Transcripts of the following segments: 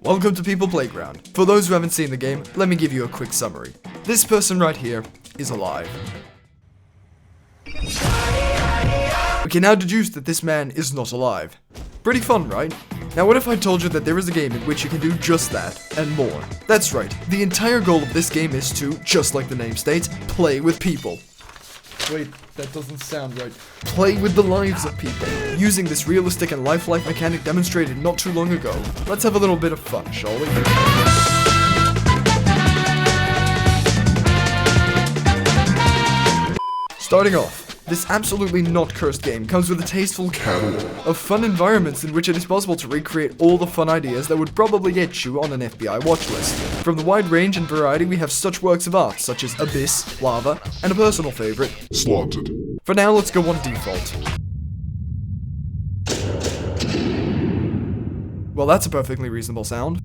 Welcome to People Playground. For those who haven't seen the game, let me give you a quick summary. This person right here is alive. We can now deduce that this man is not alive. Pretty fun, right? Now what if I told you that there is a game in which you can do just that, and more? That's right, the entire goal of this game is to, just like the name states, play with people. Wait, that doesn't sound right. Play with the lives of people, using this realistic and lifelike mechanic demonstrated not too long ago. Let's have a little bit of fun, shall we? Starting off, this absolutely not cursed game comes with a tasteful catalog of fun environments in which it is possible to recreate all the fun ideas that would probably get you on an FBI watch list. From the wide range and variety, we have such works of art such as Abyss, Lava, and a personal favorite, Slaughtered. For now, let's go on default. Well, that's a perfectly reasonable sound.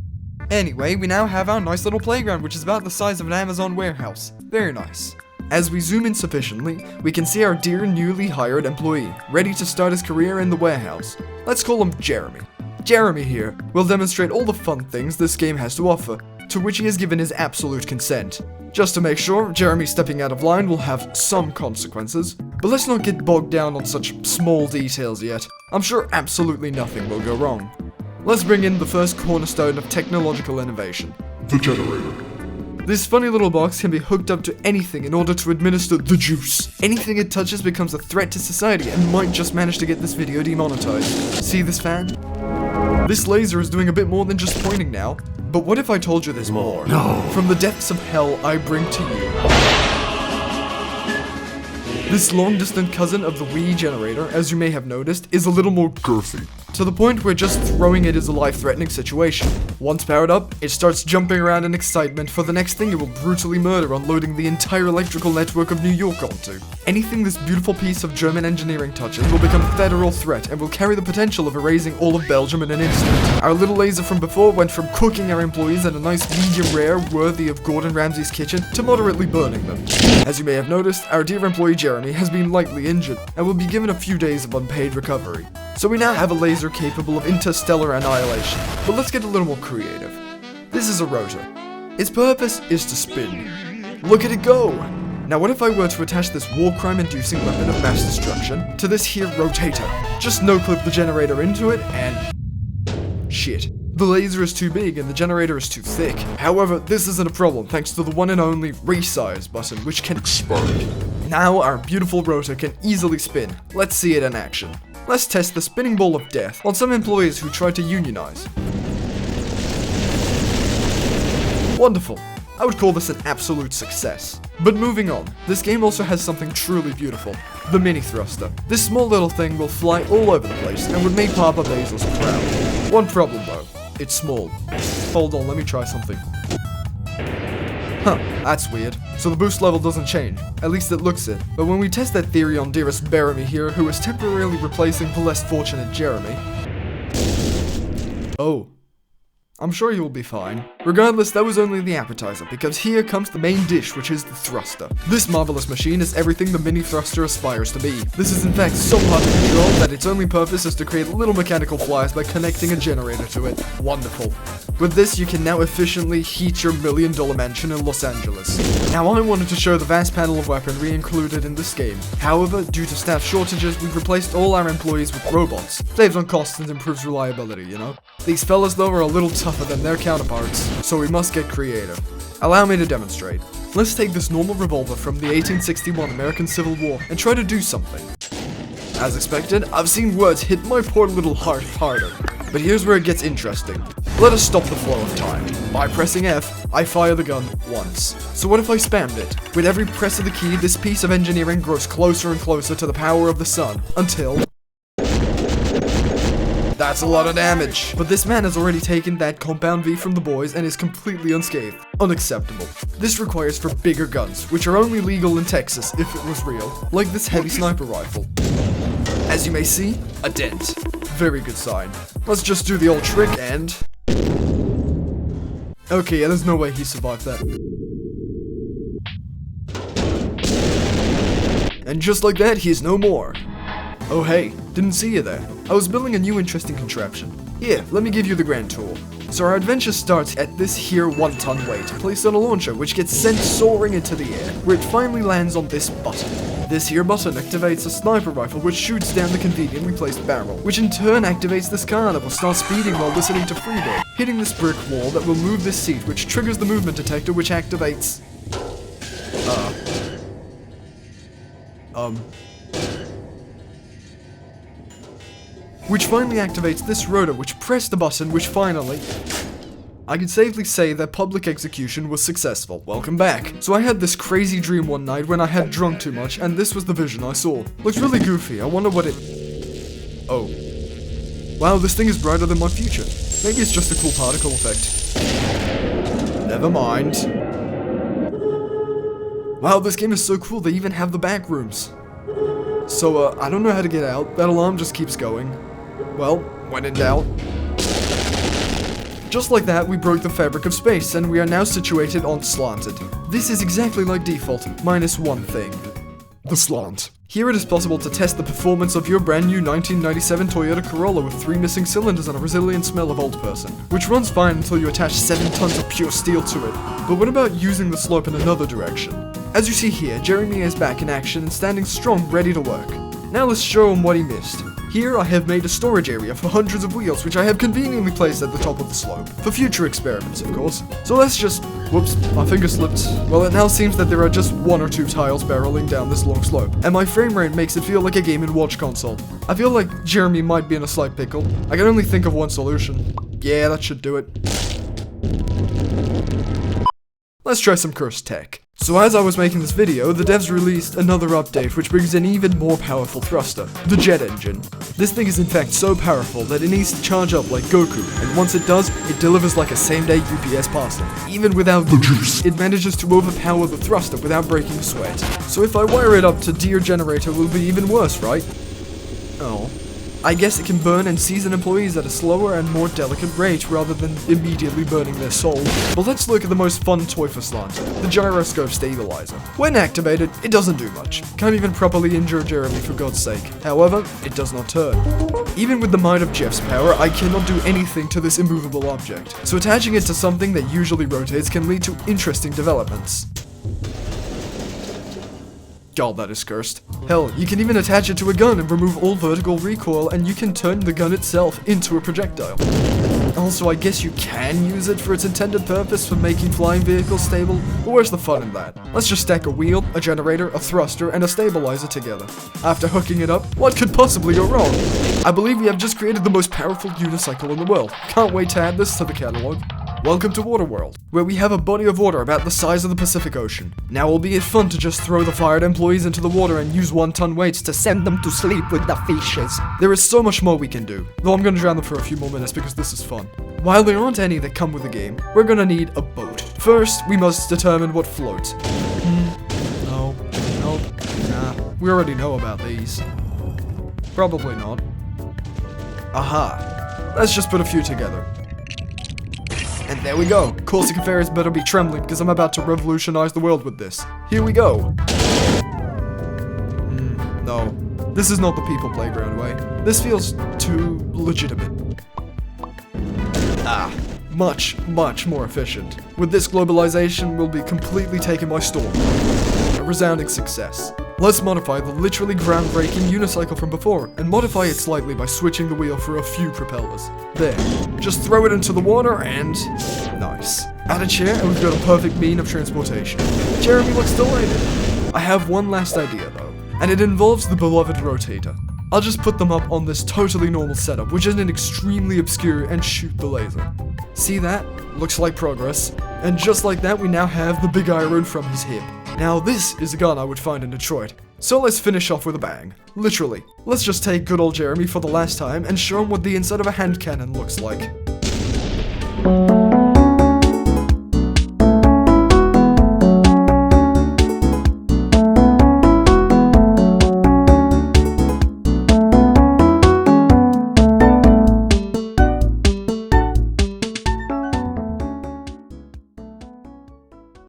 Anyway, we now have our nice little playground, which is about the size of an Amazon warehouse. Very nice. As we zoom in sufficiently, we can see our dear newly hired employee, ready to start his career in the warehouse. Let's call him Jeremy. Jeremy here will demonstrate all the fun things this game has to offer, to which he has given his absolute consent. Just to make sure, Jeremy stepping out of line will have some consequences, but let's not get bogged down on such small details yet. I'm sure absolutely nothing will go wrong. Let's bring in the first cornerstone of technological innovation. The generator. This funny little box can be hooked up to anything in order to administer the juice. Anything it touches becomes a threat to society and might just manage to get this video demonetized. See this fan? This laser is doing a bit more than just pointing now. But what if I told you there's more? No. From the depths of hell, I bring to you this long-distant cousin of the Wii generator, as you may have noticed, is a little more girthy. To the point where just throwing it is a life-threatening situation. Once powered up, it starts jumping around in excitement for the next thing it will brutally murder, unloading the entire electrical network of New York onto. Anything this beautiful piece of German engineering touches will become a federal threat and will carry the potential of erasing all of Belgium in an instant. Our little laser from before went from cooking our employees at a nice medium rare worthy of Gordon Ramsay's kitchen to moderately burning them. As you may have noticed, our dear employee Jeremy has been lightly injured and will be given a few days of unpaid recovery. So we now have a laser capable of interstellar annihilation, but let's get a little more creative. This is a rotor. Its purpose is to spin. Look at it go! Now what if I were to attach this war crime inducing weapon of mass destruction to this here Rotator? Just no-clip the generator into it and... shit. The laser is too big and the generator is too thick. However, this isn't a problem thanks to the one and only resize button, which can expand. Now our beautiful rotor can easily spin. Let's see it in action. Let's test the spinning ball of death on some employees who tried to unionize. Wonderful. I would call this an absolute success. But moving on, this game also has something truly beautiful. The mini thruster. This small little thing will fly all over the place and would make Papa Basil's proud. One problem though, it's small. Hold on, let me try something. Huh, that's weird. So the boost level doesn't change. At least it looks it. But when we test that theory on dearest Jeremy here, who is temporarily replacing the less fortunate Jeremy... oh. I'm sure you will be fine. Regardless, that was only the appetizer, because here comes the main dish, which is the thruster. This marvelous machine is everything the mini thruster aspires to be. This is in fact so hard to control that its only purpose is to create little mechanical flies by connecting a generator to it. Wonderful. With this, you can now efficiently heat your $1 million mansion in Los Angeles. Now I wanted to show the vast panel of weaponry included in this game. However, due to staff shortages, we've replaced all our employees with robots. Saves on costs and improves reliability, you know? These fellas though are a little tougher than their counterparts, so we must get creative. Allow me to demonstrate. Let's take this normal revolver from the 1861 American Civil War and try to do something. As expected, I've seen words hit my poor little heart harder. But here's where it gets interesting. Let us stop the flow of time. By pressing F, I fire the gun once. So what if I spammed it? With every press of the key, this piece of engineering grows closer and closer to the power of the sun, until... that's a lot of damage. But this man has already taken that compound V from the boys and is completely unscathed. Unacceptable. This requires for bigger guns, which are only legal in Texas if it was real, like this heavy sniper rifle. As you may see, a dent. Very good sign. Let's just do the old trick and... okay, yeah, there's no way he survived that. And just like that, he's no more. Oh hey, didn't see you there. I was building a new interesting contraption. Here, let me give you the grand tour. So our adventure starts at this here 1-ton weight, placed on a launcher, which gets sent soaring into the air, where it finally lands on this button. This here button activates a sniper rifle, which shoots down the conveniently placed barrel, which in turn activates this car that will start speeding while listening to Freebird, hitting this brick wall that will move this seat, which triggers the movement detector, which activates... which finally activates this rotor, which pressed the button, which finally... I can safely say that public execution was successful. Welcome back. So I had this crazy dream one night when I had drunk too much, and this was the vision I saw. Looks really goofy. I wonder what it... Oh. Wow, this thing is brighter than my future. Maybe it's just a cool particle effect. Never mind. Wow, this game is so cool, they even have the back rooms. So, I don't know how to get out. That alarm just keeps going. Well, when in doubt. Just like that, we broke the fabric of space, and we are now situated on slanted. This is exactly like default, minus one thing. The slant. Here it is possible to test the performance of your brand new 1997 Toyota Corolla with 3 missing cylinders and a resilient smell of old person, which runs fine until you attach 7 tons of pure steel to it. But what about using the slope in another direction? As you see here, Jeremy is back in action and standing strong, ready to work. Now let's show him what he missed. Here I have made a storage area for hundreds of wheels, which I have conveniently placed at the top of the slope. For future experiments, of course. So let's just... Whoops, my finger slipped. Well, it now seems that there are just 1 or 2 tiles barreling down this long slope, and my frame rate makes it feel like a Game & Watch console. I feel like Jeremy might be in a slight pickle. I can only think of one solution. Yeah, that should do it. Let's try some cursed tech. So as I was making this video, the devs released another update which brings an even more powerful thruster, the jet engine. This thing is in fact so powerful that it needs to charge up like Goku, and once it does, it delivers like a same-day UPS parcel. Even without the juice, it manages to overpower the thruster without breaking a sweat. So if I wire it up to Dear Generator, it will be even worse, right? Oh. I guess it can burn and season employees at a slower and more delicate rate rather than immediately burning their soul. But let's look at the most fun toy for Slanter, the gyroscope stabilizer. When activated, it doesn't do much. Can't even properly injure Jeremy for God's sake. However, it does not turn. Even with the might of Jeff's power, I cannot do anything to this immovable object. So attaching it to something that usually rotates can lead to interesting developments. God, that is cursed. Hell, you can even attach it to a gun and remove all vertical recoil, and you can turn the gun itself into a projectile. Also, I guess you can use it for its intended purpose for making flying vehicles stable, but where's the fun in that? Let's just stack a wheel, a generator, a thruster, and a stabilizer together. After hooking it up, what could possibly go wrong? I believe we have just created the most powerful unicycle in the world. Can't wait to add this to the catalog. Welcome to Waterworld, where we have a body of water about the size of the Pacific Ocean. Now, albeit fun to just throw the fired employees into the water and use 1-ton weights to send them to sleep with the fishes, there is so much more we can do. Though I'm gonna drown them for a few more minutes because this is fun. While there aren't any that come with the game, we're gonna need a boat. First, we must determine what floats. No, nah, we already know about these. Probably not. Aha, let's just put a few together. And there we go. Corsica Ferries better be trembling because I'm about to revolutionize the world with this. Here we go. No. This is not the people playground way. This feels too legitimate. Much more efficient. With this, globalization will be completely taken by storm. A resounding success. Let's modify the literally groundbreaking unicycle from before, and modify it slightly by switching the wheel for a few propellers. There. Just throw it into the water and... nice. Add a chair and we've got a perfect mean of transportation. Jeremy looks delighted. I have one last idea though, and it involves the beloved Rotator. I'll just put them up on this totally normal setup, which isn't extremely obscure, and shoot the laser. See that? Looks like progress. And just like that, we now have the big iron from his hip. Now this is a gun I would find in Detroit. So let's finish off with a bang. Literally. Let's just take good old Jeremy for the last time and show him what the inside of a hand cannon looks like.